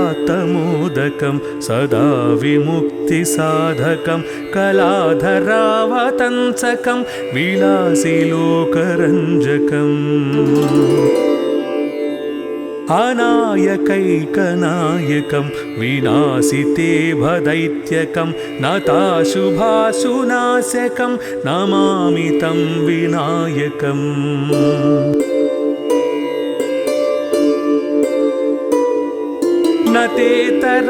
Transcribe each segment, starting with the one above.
मुदाकरात्तमोदकं सदा विमुक्तिसाधकं कलाधरावतंसकं विलासिलोकरञ्जकम् अनायकैकनायकं विनाशिते भदैत्यकं नताशुभाशुनाशकं नमामि तं विनायकम् न तेतरातिभीकरं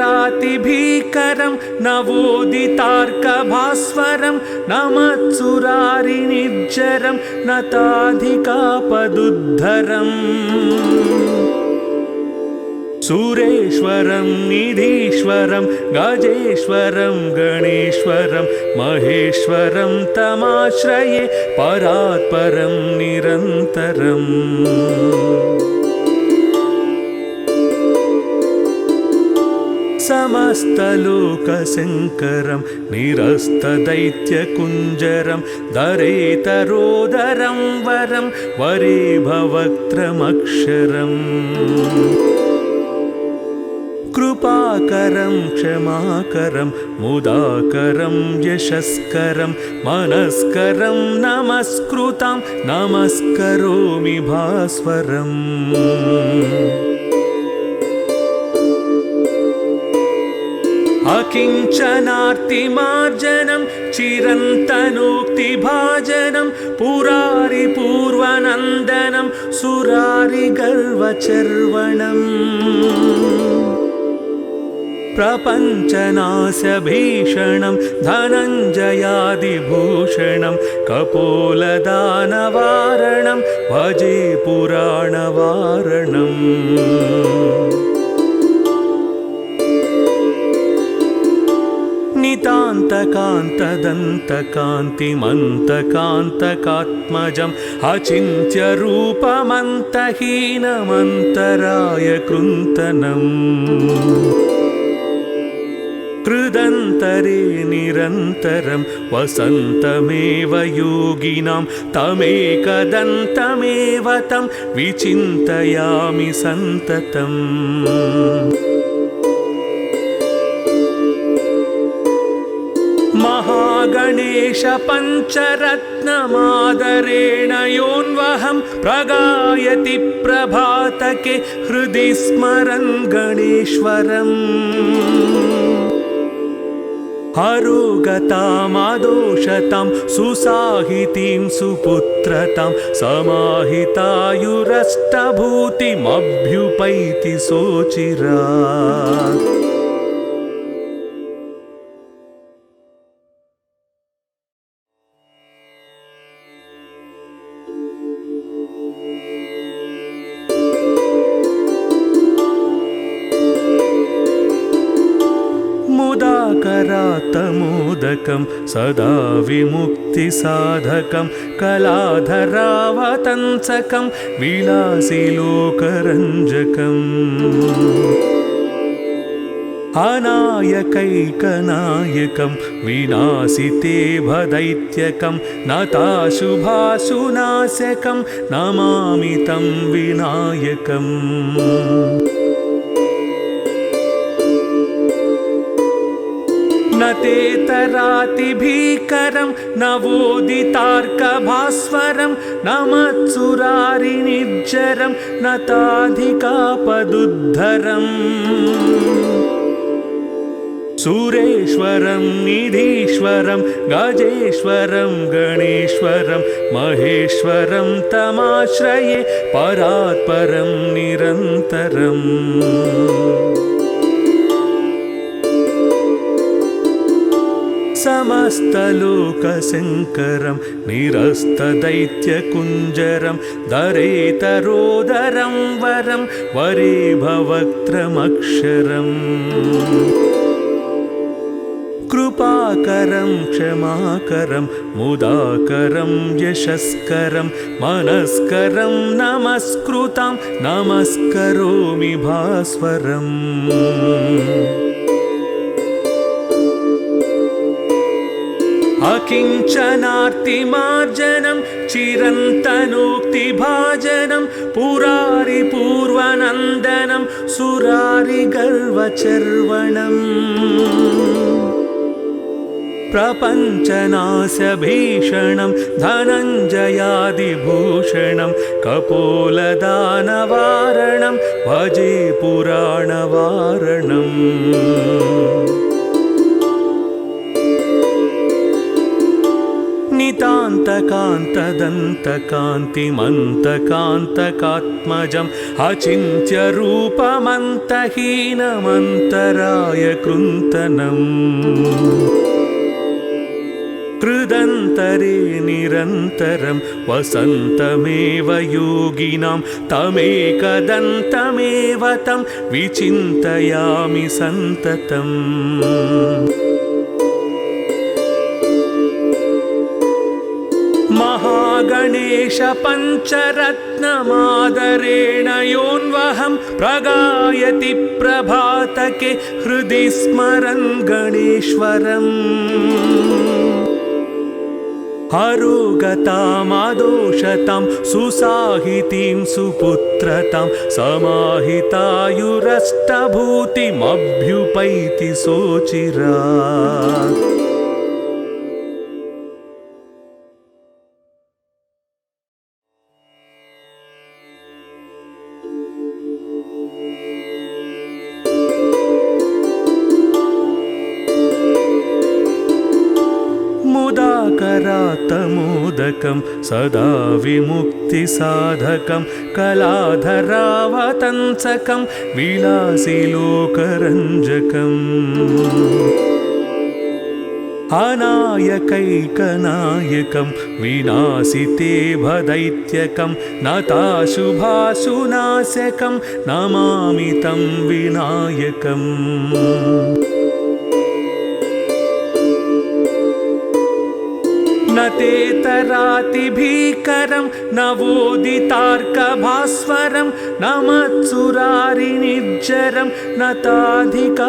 नवोदितार्कभास्वरं नमत्सुरारिनिर्जरं नताधिकापदुद्धरम् सुरेश्वरं निधीश्वरं गजेश्वरं गणेश्वरं महेश्वरं तमाश्रये परात्परं निरन्तरम् समस्तलोकशङ्करं निरस्तदैत्यकुञ्जरं दरेतरोदरं वरं वरे भवक्त्रमक्षरम् कृपाकरं क्षमाकरं मुदाकरं यशस्करं मनस्करं नमस्कृतं नमस्करोमि भास्वरम् अकिञ्चनार्तिमार्जनं चिरन्तनोक्तिभाजनं पुरारिपूर्वनन्दनं सुरारिगर्वचर्वणम् प्रपञ्चनाशभीषणं धनञ्जयादिभूषणं कपोलदानवारणं भजे पुराणवारणम् नितान्तकान्तदन्तकान्तिमन्तकान्तकात्मजम् अचिन्त्यरूपमन्तहीनमन्तराय कृन्तनम् कृदन्तरे निरन्तरं वसन्तमेव योगिनां तमेकदन्तमेव तं विचिन्तयामि सन्ततम् महागणेश पञ्चरत्नमादरेण योऽन्वहं प्रगायति प्रभातके हृदि स्मरन् गणेश्वरम् अरोगतामादोषतां सुसाहितीं सुपुत्रतां समाहितायुरष्टभूतिमभ्युपैति सोचिरात् मुदाकरात्तमोदकं सदा विमुक्तिसाधकं कलाधरावतंसकं विलासिलोकरञ्जकम् अनायकैकनायकं विनाशिते भदैत्यकं नताशुभाशुनाशकं नमामि तं विनायकम् न तेतरातिभीकरं नवोदितार्कभास्वरं नमत्सुरारिनिर्जरं नताधिकापदुद्धरम् सुरेश्वरं निधीश्वरं गजेश्वरं गणेश्वरं महेश्वरं तमाश्रये परात्परं निरन्तरम् समस्तलोकशङ्करं निरस्तदैत्यकुञ्जरं दरेतरोदरं वरं वरे भवक्त्रमक्षरम् कृपाकरं क्षमाकरं मुदाकरं यशस्करं मनस्करं नमस्कृतं नमस्करोमि भास्वरम् अकिञ्चनार्तिमार्जनं चिरन्तनोक्तिभाजनं पुरारिपूर्वनन्दनं सुरारिगर्वचर्वणम् प्रपञ्चनाशभीषणं धनञ्जयादिभूषणं कपोलदानवारणं भजे पुराणवारणम् नितान्तकान्तदन्तकान्तिमन्तकान्तकात्मजम् अचिन्त्यरूपमन्तहीनमन्तराय कृन्तनम् कृदन्तरे निरन्तरं वसन्तमेव योगिनां तमेकदन्तमेव तं विचिन्तयामि सन्ततम् महागणेश पञ्चरत्नमादरेण योऽन्वहं प्रगायति प्रभातके हृदि स्मरन् गणेश्वरम् हरोगतामादोषतां सुसाहितीं सुपुत्रतां समाहितायुरष्टभूतिमभ्युपैति सोचिरात् मुदाकरात्तमोदकं सदा विमुक्तिसाधकं कलाधरावतंसकं विलासिलोकरञ्जकम् अनायकैकनायकं विनाशिते भदैत्यकं नताशुभाशुनाशकं नमामि तं विनायकम् न तेतरातिभीकरं नवोदितार्कभास्वरं न मत्सुरारिनिर्जरं न ताधिकापदुद्धरम्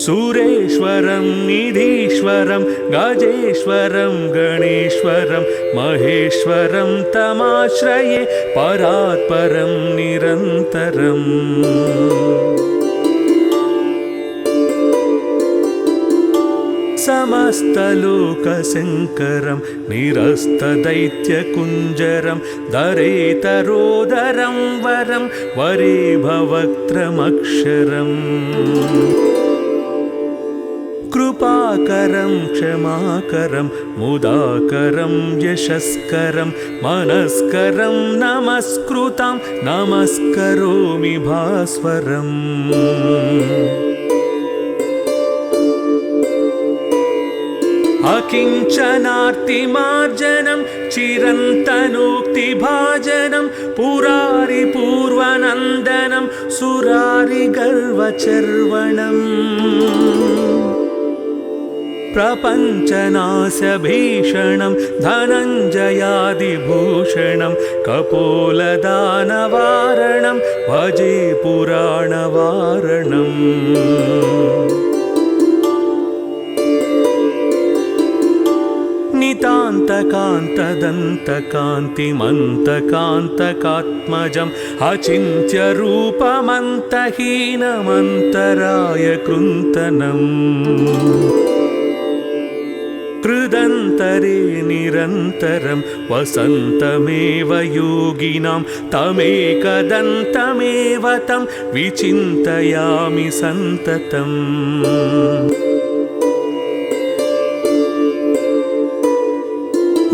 सुरेश्वरं निधीश्वरं गजेश्वरं गणेश्वरं महेश्वरं तमाश्रये परात्परं निरन्तरम् समस्तलोकशङ्करं निरस्तदैत्यकुञ्जरं दरेतरोदरं वरं वरे भवक्त्रमक्षरम् कृपाकरं क्षमाकरं मुदाकरं यशस्करं मनस्करं नमस्कृतं नमस्करोमि भास्वरम् अकिञ्चनार्तिमार्जनं चिरन्तनोक्तिभाजनं पुरारिपूर्वनन्दनं सुरारिगर्वचर्वणम् प्रपञ्चनाशभीषणं धनञ्जयादिभूषणं कपोलदानवारणं भजे पुराणवारणम् नितान्तकान्तदन्तकान्तिमन्तकान्तकात्मजम् अचिन्त्यरूपमन्तहीनमन्तराय कृन्तनम् कृदन्तरे निरन्तरं वसन्तमेव योगिनां तमेकदन्तमेव तं विचिन्तयामि सन्ततम्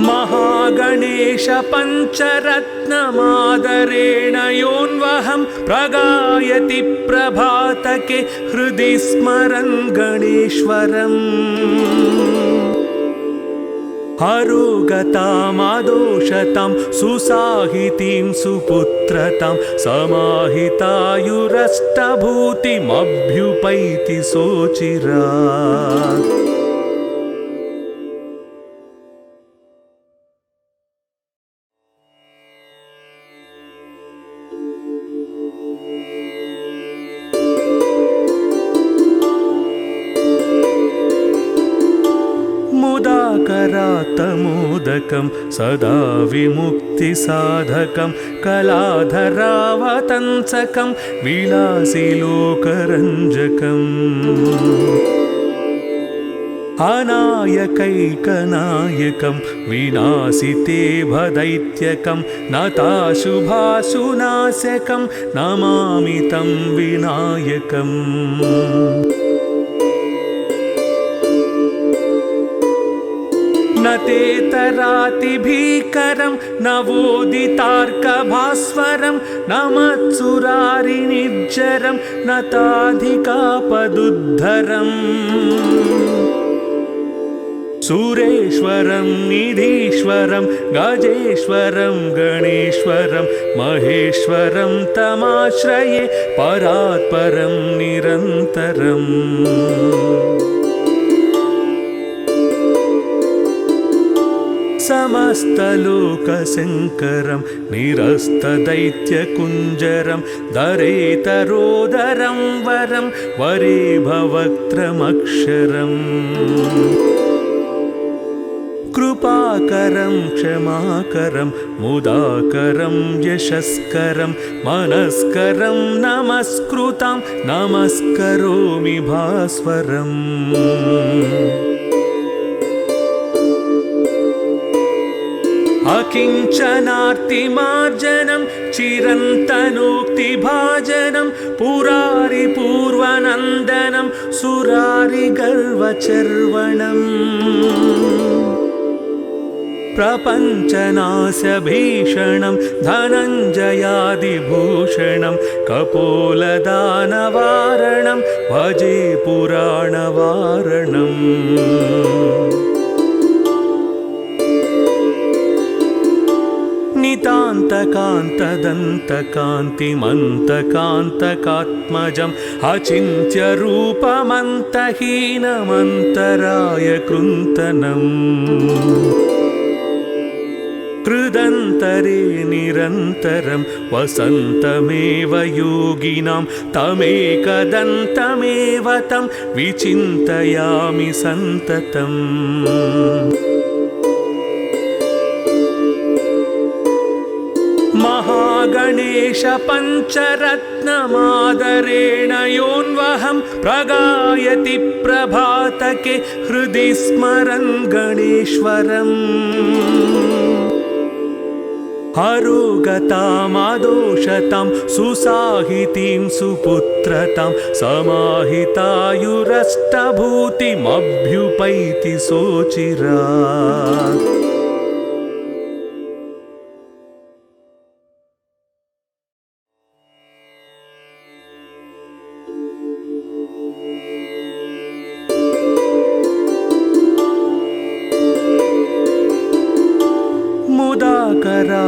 महागणेश पञ्चरत्नमादरेण योऽन्वहं प्रगायति प्रभातके हृदि स्मरन् गणेश्वरम् हरोगतामादोषतां सुसाहितीं सुपुत्रतां समाहितायुरष्टभूतिमभ्युपैति सोचिरात् कृपाकरात्तमोदकं सदा विमुक्तिसाधकं कलाधरावतंसकं विलासिलोकरञ्जकम् अनायकैकनायकं विनाशिते भदैत्यकं नताशुभाशुनाशकं नमामि तं विनायकम् न तेतरातिभीकरं नवोदितार्कभास्वरं नमत्सुरारिनिर्जरं नताधिकापदुद्धरम् सुरेश्वरं निधीश्वरं गजेश्वरं गणेश्वरं महेश्वरं तमाश्रये परात्परं निरन्तरम् समस्तलोकशङ्करं निरस्तदैत्यकुञ्जरं दरेतरोदरं वरं वरे भवक्त्रमक्षरम् कृपाकरं क्षमाकरं मुदाकरं यशस्करं मनस्करं नमस्कृतं नमस्करोमि भास्वरम् अकिञ्चनार्तिमार्जनं चिरन्तनोक्तिभाजनं पुरारिपूर्वनन्दनं सुरारिगर्वचर्वणम् प्रपञ्चनाशभीषणं धनञ्जयादिभूषणं कपोलदानवारणं भजे पुराणवारणम् नितान्तकान्तदन्तकान्तिमन्तकान्तकात्मजम् अचिन्त्यरूपमन्तहीनमन्तराय कृन्तनम् कृदन्तरे निरन्तरं वसन्तमेव योगिनां तमेकदन्तमेव तं विचिन्तयामि सन्ततम् महागणेश पञ्चरत्नमादरेण योऽन्वहं प्रगायति प्रभातके हृदि स्मरन् गणेश्वरम् अरोगतामदोषतां सुसाहितीं सुपुत्रतां समाहितायुरष्टभूतिमभ्युपैति सोचिरात्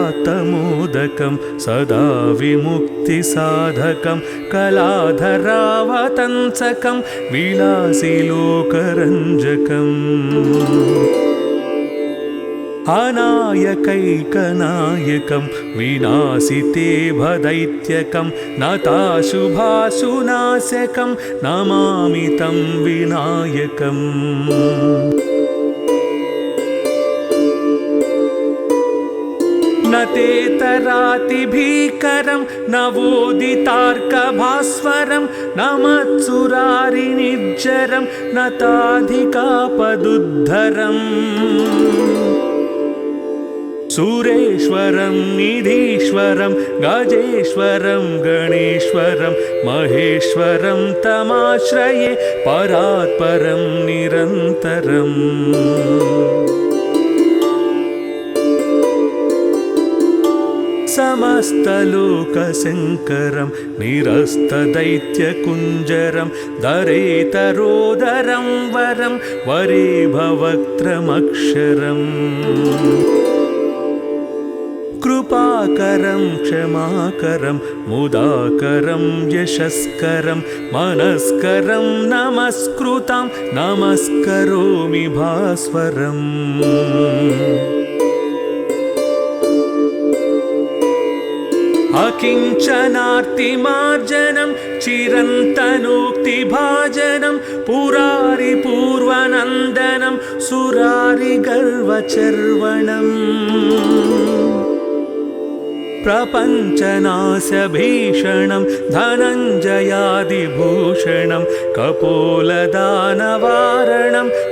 मुदाकरात्तमोदकं सदा विमुक्तिसाधकं कलाधरावतंसकं विलासिलोकरञ्जकम् अनायकैकनायकं विनाशिते भदैत्यकं नताशुभाशुनाशकं नमामि तं विनायकम् न तेतरातिभीकरं नवोदितार्कभास्वरं नमत्सुरारिनिर्जरं नताधिकापदुद्धरम् सुरेश्वरं निधीश्वरं गजेश्वरं गणेश्वरं महेश्वरं तमाश्रये परात्परं निरन्तरम् समस्तलोकशङ्करं निरस्तदैत्यकुञ्जरं दरेतरोदरं वरं वरे भवक्त्रमक्षरम् कृपाकरं क्षमाकरं मुदाकरं यशस्करं मनस्करं नमस्कृतं नमस्करोमि भास्वरम् अकिञ्चनार्तिमार्जनं चिरन्तनोक्तिभाजनं पुरारिपूर्वनन्दनं सुरारिगर्वचर्वणम् गर्वचर्वणम् प्रपञ्चनाशभीषणं धनञ्जयादिभूषणं कपोलदानवारणं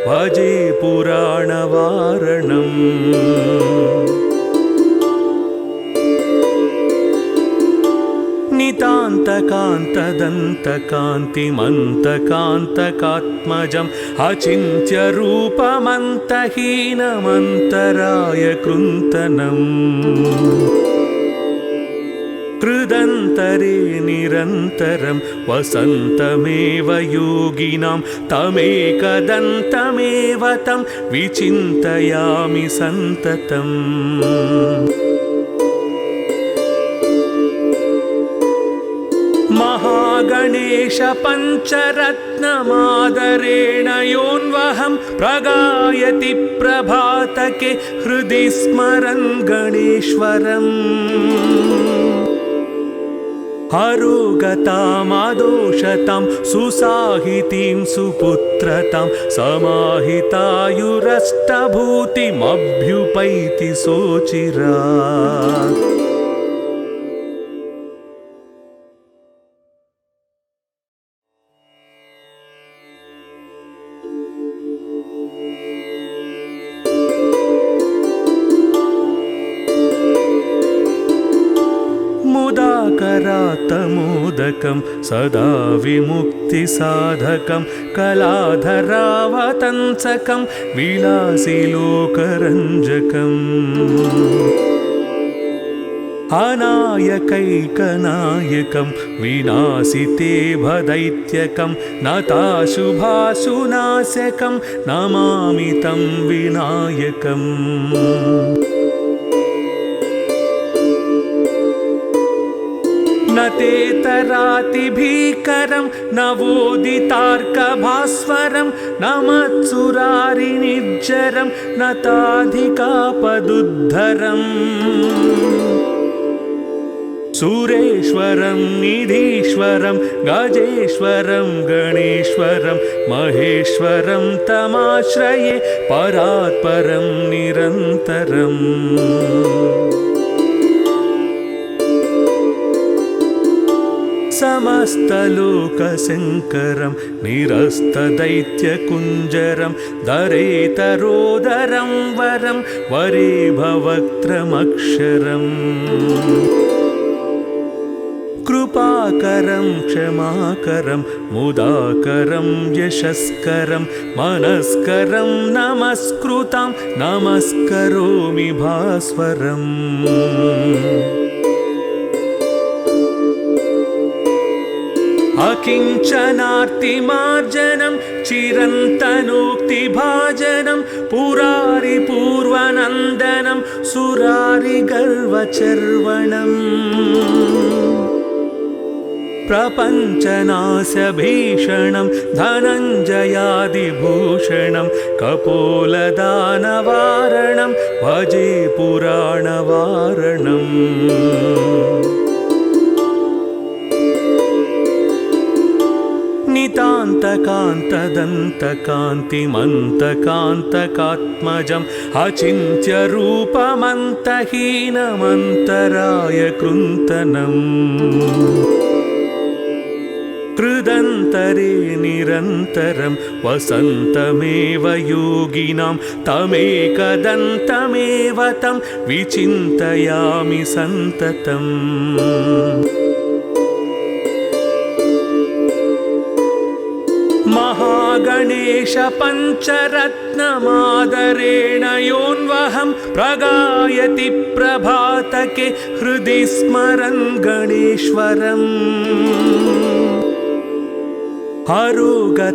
भजे पुराणवारणम् नितान्तकान्तदन्तकान्तिमन्तकान्तकात्मजम् अचिन्त्यरूपमन्तहीनमन्तराय कृन्तनम् कृदन्तरे निरन्तरं वसन्तमेव योगिनां तमेकदन्तमेव तं विचिन्तयामि सन्ततम् महागणेश पञ्चरत्नमादरेण योऽन्वहं प्रगायति प्रभातके हृदि स्मरन् गणेश्वरम् हरोगतामादोषतां सुसाहितीं सुपुत्रतां समाहितायुरष्टभूतिमभ्युपैति सोचिरात् मुदाकरात्तमोदकं सदा विमुक्तिसाधकं कलाधरावतंसकं विलासिलोकरञ्जकम् अनायकैकनायकं विनाशिते भदैत्यकं नताशुभाशुनाशकं नमामि तं विनायकम् न तेतरातिभीकरं नवोदितार्कभास्वरं न मत्सुरारिनिर्जरं न ताधिकापदुद्धरम् सुरेश्वरं निधीश्वरं गजेश्वरं गणेश्वरं महेश्वरं तमाश्रये परात्परं निरन्तरम् समस्तलोकशङ्करं निरस्तदैत्यकुञ्जरं दरेतरोदरं वरं वरे भवक्त्रमक्षरम् कृपाकरं क्षमाकरं मुदाकरं यशस्करं मनस्करं नमस्कृतं नमस्करोमि भास्वरम् अकिञ्चनार्तिमार्जनं चिरन्तनोक्तिभाजनं पुरारिपूर्वनन्दनं सुरारिगर्वचर्वणम् प्रपञ्चनाशभीषणं धनञ्जयादिभूषणं कपोलदानवारणं भजे पुराणवारणम् नितान्तकान्तदन्तकान्तिमन्तकान्तकात्मजम् अचिन्त्यरूपमन्तहीनमन्तराय कृन्तनम् कृदन्तरे निरन्तरं वसन्तमेव योगिनां तमेकदन्तमेव तं विचिन्तयामि सन्ततम् महागणेश पञ्चरत्नमादरेण योऽन्वहं प्रगायति प्रभातके हृदि स्मरन् गणेश्वरम् हरोगतामादोषतां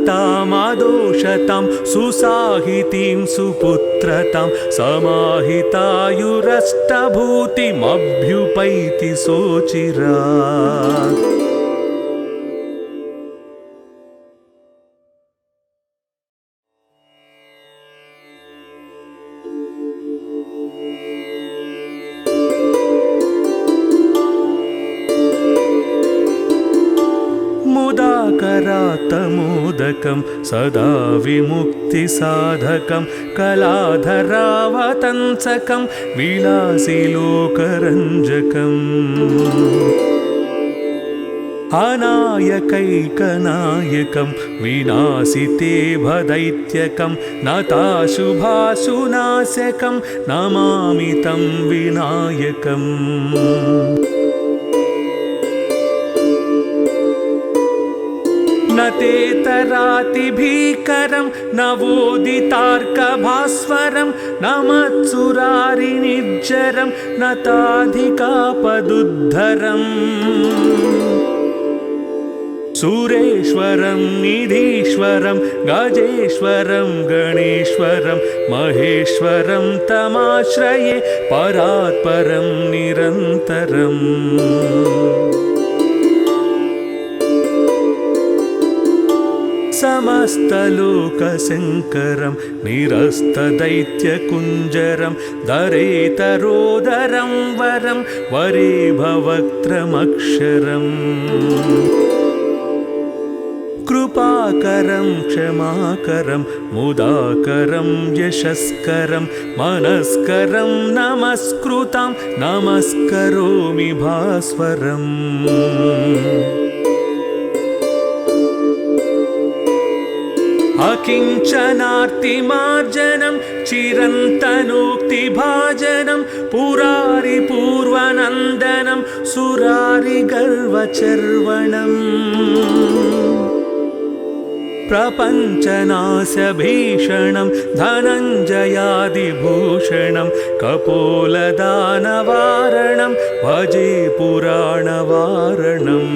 सुसाहितीं सुपुत्रतां समाहितायुरष्टभूतिमभ्युपैति सोचिरात् मुदाकरात्तमोदकं सदा विमुक्तिसाधकं कलाधरावतंसकं विलासिलोकरञ्जकम् अनायकैकनायकं विनाशिते भदैत्यकं नताशुभाशुनाशकं नमामि तं विनायकम् न तेतरातिभीकरं नवोदितार्कभास्वरं न मत्सुरारिनिर्जरं नताधिकापदुद्धरम् सुरेश्वरं निधीश्वरं गजेश्वरं गणेश्वरं महेश्वरं तमाश्रये परात्परं निरन्तरम् समस्तलोकशङ्करं निरस्तदैत्यकुञ्जरं दरेतरोदरं वरं वरे भवक्त्रमक्षरम् कृपाकरं क्षमाकरं मुदाकरं यशस्करं मनस्करं नमस्कृतं नमस्करोमि भास्वरम् अकिञ्चनार्तिमार्जनं चिरन्तनोक्तिभाजनं पुरारिपूर्वनन्दनं सुरारिगर्वचर्वणम् प्रपञ्चनाशभीषणं धनञ्जयादिभूषणं कपोलदानवारणं भजे पुराणवारणम्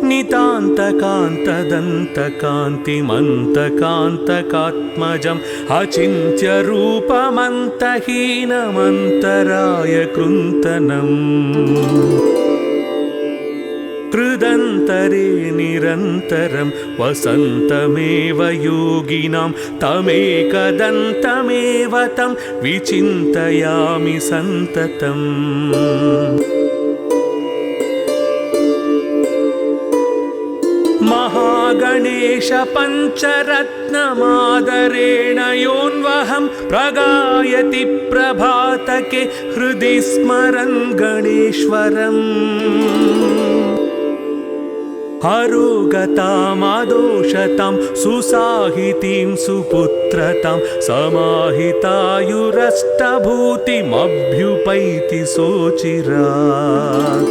नितान्तकान्तदन्तकान्तिमन्तकान्तकात्मजम् अचिन्त्यरूपमन्तहीनमन्तराय कृन्तनम् कृदन्तरे निरन्तरं वसन्तमेव योगिनां तमेकदन्तमेव तं विचिन्तयामि सन्ततम् महागणेश पञ्चरत्नमादरेण योऽन्वहं प्रगायति प्रभातके हृदि स्मरन् गणेश्वरम् अरोगतामदोषतां सुसाहितीं सुपुत्रतां समाहितायुरष्टभूतिमभ्युपैति सोचिरात्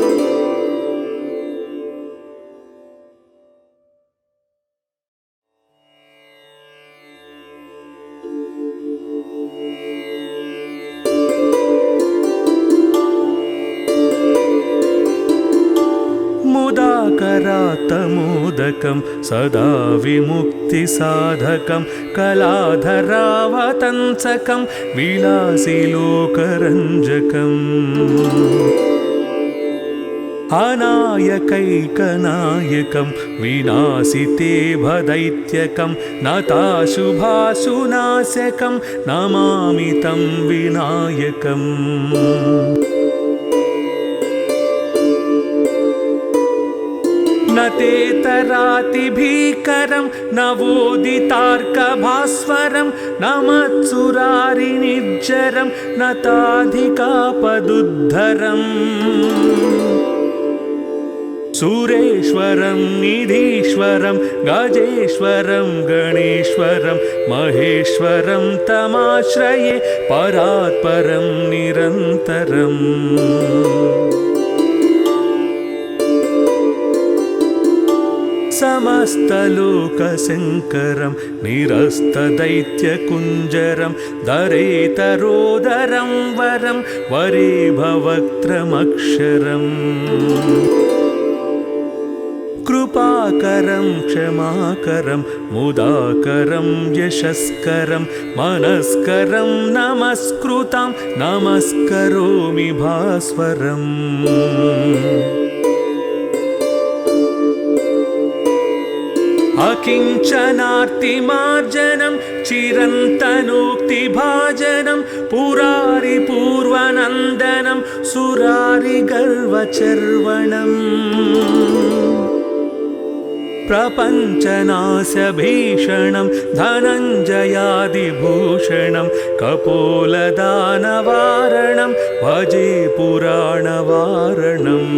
मुदाकरात्तमोदकं सदा विमुक्तिसाधकं कलाधरावतंसकं विलासिलोकरञ्जकम् अनायकैकनायकं विनाशिते भदैत्यकं नताशुभाशुनाशकं नमामि तं विनायकम् न तेतरातिभीकरं नवोदितार्कभास्वरं न मत्सुरारिनिर्जरं नताधिकापदुद्धरम् सुरेश्वरं निधीश्वरं गजेश्वरं गणेश्वरं महेश्वरं तमाश्रये परात्परं निरन्तरम् समस्तलोकशङ्करं निरस्तदैत्यकुञ्जरं दरेतरोदरं वरं वरे भवक्त्रमक्षरम् कृपाकरं क्षमाकरं मुदाकरं यशस्करं मनस्करं नमस्कृतं नमस्करोमि भास्वरम् अकिञ्चनार्तिमार्जनं चिरन्तनोक्तिभाजनं पुरारिपूर्वनन्दनं सुरारिगर्वचर्वणम् प्रपञ्चनाशभीषणं धनञ्जयादिभूषणं कपोलदानवारणं भजे पुराणवारणम्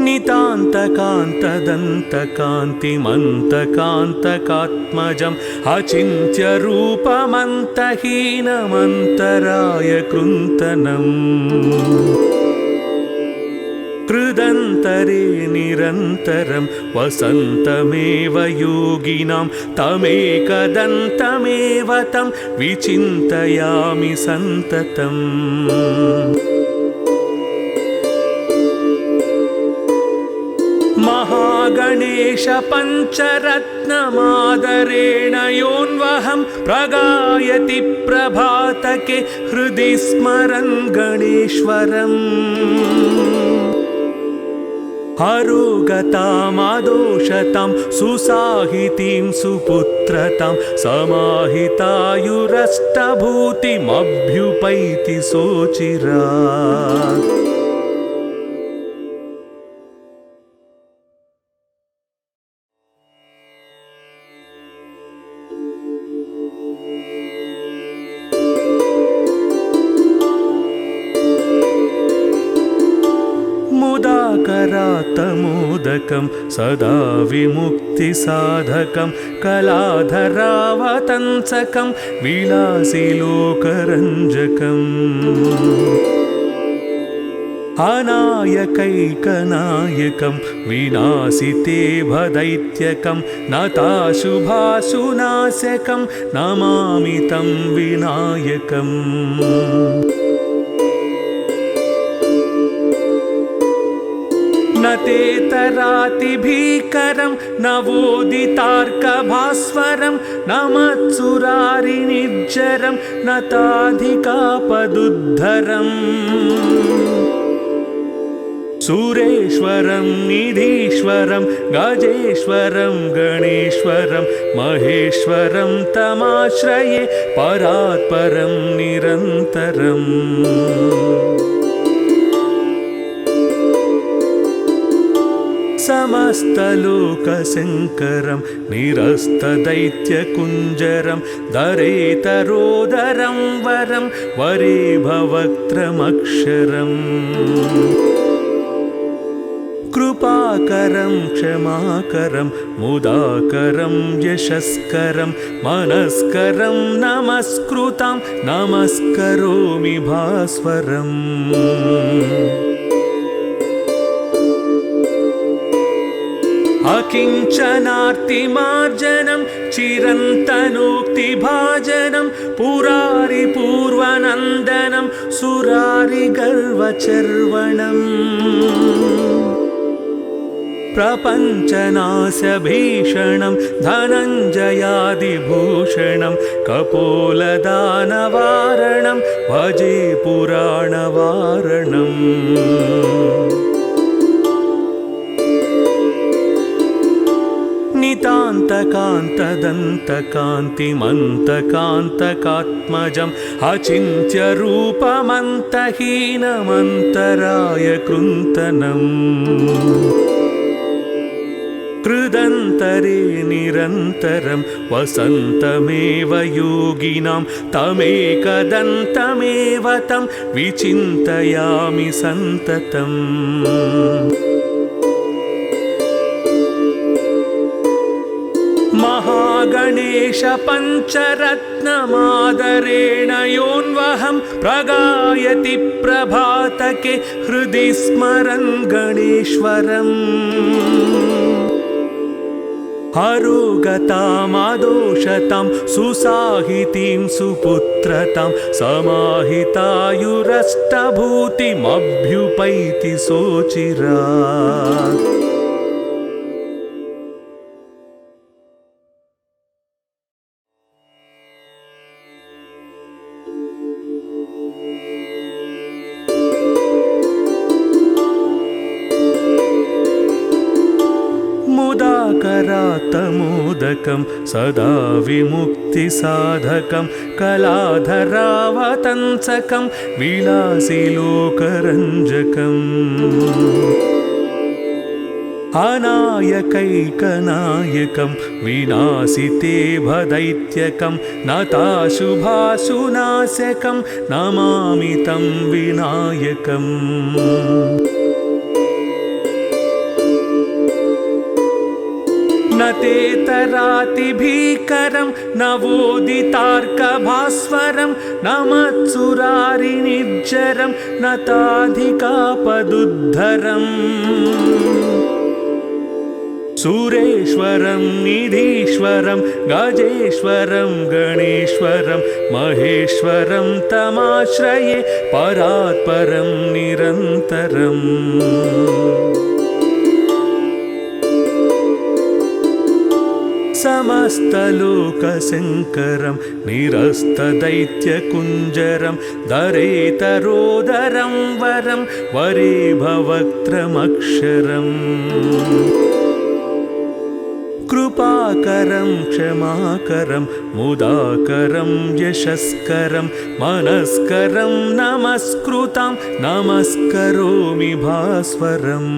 नितान्तकान्तदन्तकान्तिमन्तकान्तकात्मजम् अचिन्त्यरूपमन्तहीनमन्तराय कृन्तनम् कृदन्तरे निरन्तरं वसन्तमेव योगिनां तमेकदन्तमेव तं विचिन्तयामि सन्ततम् महागणेश पञ्चरत्नमादरेण योऽन्वहं प्रगायति प्रभातके हृदि स्मरन् गणेश्वरम् हरोगतामदोषतां सुसाहितीं सुपुत्रतां समाहितायुरष्टभूतिमभ्युपैति सोचिरात् मुदाकरात्तमोदकं सदा विमुक्तिसाधकं कलाधरावतंसकं विलासिलोकरञ्जकम् अनायकैकनायकं विनाशिते भदैत्यकं नताशुभाशुनाशकं नमामि तं विनायकम् न तेतरातिभीकरं नवोदितार्कभास्वरं न मत्सुरारिनिर्जरं न ताधिकापदुद्धरम् सुरेश्वरं निधीश्वरं गजेश्वरं गणेश्वरं महेश्वरं तमाश्रये परात्परं निरन्तरम् समस्तलोकशङ्करं निरस्तदैत्यकुञ्जरं दरेतरोदरं वरं वरेभवक्त्रमक्षरम् कृपाकरं क्षमाकरं मुदाकरं यशस्करं मनस्करं नमस्कृतं नमस्करोमि भास्वरम् अकिञ्चनार्तिमार्जनं चिरन्तनोक्तिभाजनं पुरारिपूर्वनन्दनं सुरारिगर्वचर्वणम् प्रपञ्चनाशभीषणं धनञ्जयादिभूषणं कपोलदानवारणं भजे पुराणवारणम् नितान्तकान्तदन्तकान्तिमन्तकान्तकात्मजम् अचिन्त्यरूपमन्तहीनमन्तराय कृन्तनम् कृदन्तरे निरन्तरं वसन्तमेव योगिनां तमेकदन्तमेव तं विचिन्तयामि सन्ततम् महागणेश पञ्चरत्नमादरेण योऽन्वहं प्रगायति प्रभातके हृदि स्मरन् गणेश्वरम् हरोगतामदोषतां सुसाहितीं सुपुत्रतां समाहितायुरष्टभूतिमभ्युपैति सोचिरात् करात्तमोदकं सदा विमुक्तिसाधकं कलाधरावतंसकं विलासिलोकरञ्जकम् अनायकैकनायकं विनाशिते भदैत्यकं नताशुभाशुनाशकं नमामि तं विनायकम् न तेतरातिभीकरं नवोदितार्कभास्वरं न मत्सुरारिनिर्जरं नताधिकापदुद्धरम् सुरेश्वरं निधीश्वरं गजेश्वरं गणेश्वरं महेश्वरं तमाश्रये परात्परं निरन्तरम् समस्तलोकशङ्करं निरस्तदैत्यकुञ्जरं दरेतरोदरं वरं वरे भवक्त्रमक्षरम् कृपाकरं क्षमाकरं मुदाकरं यशस्करं मनस्करं नमस्कृतं नमस्करोमि भास्वरम्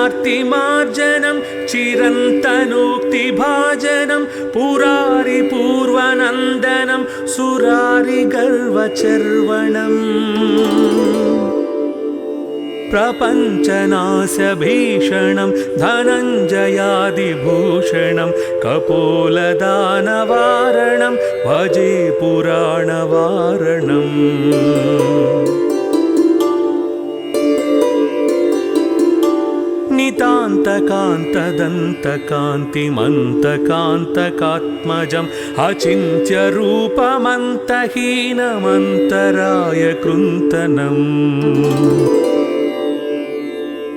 अकिञ्चनार्तिमार्जनं चिरन्तनोक्तिभाजनं पुरारिपूर्वनन्दनं सुरारिगर्वचर्वणम् प्रपञ्चनाशभीषणं धनञ्जयादिभूषणं कपोलदानवारणं भजे पुराणवारणम् नितान्तकान्तदन्तकान्तिमन्तकान्तकात्मजम् अचिन्त्यरूपमन्तहीनमन्तराय कृन्तनम्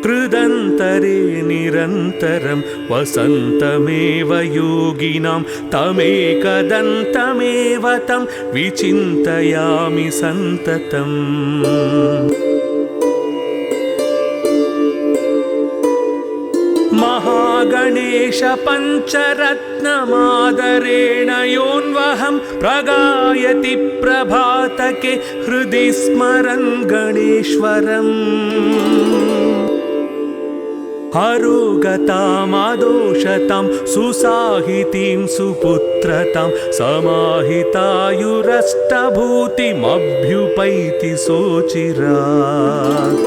कृदन्तरे निरन्तरं वसन्तमेव योगिनां तमेकदन्तमेव तं विचिन्तयामि सन्ततम् महागणेश पञ्चरत्नमादरेण योऽन्वहं प्रगायति प्रभातके हृदि स्मरन् गणेश्वरम् हरोगतामदोषतां सुसाहितीं सुपुत्रतां समाहितायुरष्टभूतिमभ्युपैति सोचिरात्